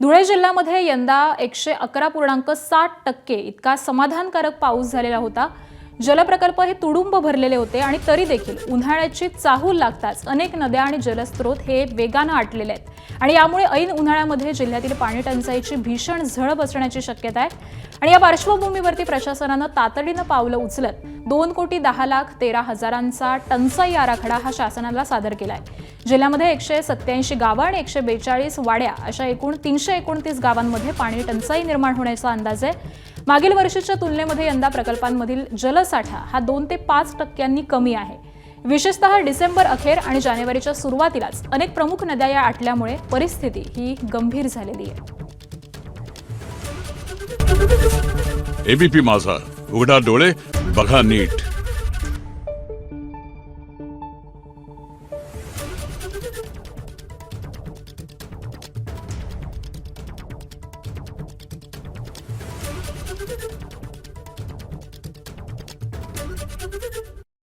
धुळे जिल्ह्यामध्ये यंदा 111.7% इतका समाधानकारक पाऊस झालेला होता। जलप्रकल्प हे तुडुंब भरलेले होते आणि तरी देखील उन्हाळ्याची चाहूल लागताच अनेक नद्या आणि जलस्रोत हे वेगाने आटलेले आहेत आणि यामुळे ऐन उन्हाळ्यामध्ये जिल्ह्यातील पाणी टंचाईची भीषण झळ बसण्याची शक्यता आहे। आणि या पार्श्वभूमीवरती प्रशासनाने तातडीने पावलं उचलत 2,10,13,000चा टंचाई आराखडा हा शासनाला सादर केलाय। जिल्ह्यामध्ये 187 गावं आणि 142 वाड्या अशा एकूण 329 गावांमध्ये पाणी टंचाई निर्माण होण्याचा अंदाज आहे। मागील वर्षीच्या तुलनेमध्ये यंदा प्रकल्पांमधील जलसाठा हा 2 ते 5% कमी आहे। विशेषतः डिसेंबर अखेर आणि जानेवारीच्या सुरुवातीलाच अनेक प्रमुख नद्या या आटल्यामुळे परिस्थिती ही गंभीर झालेली आहे। एबीपी माझा, उघडा डोळे बघा नीट।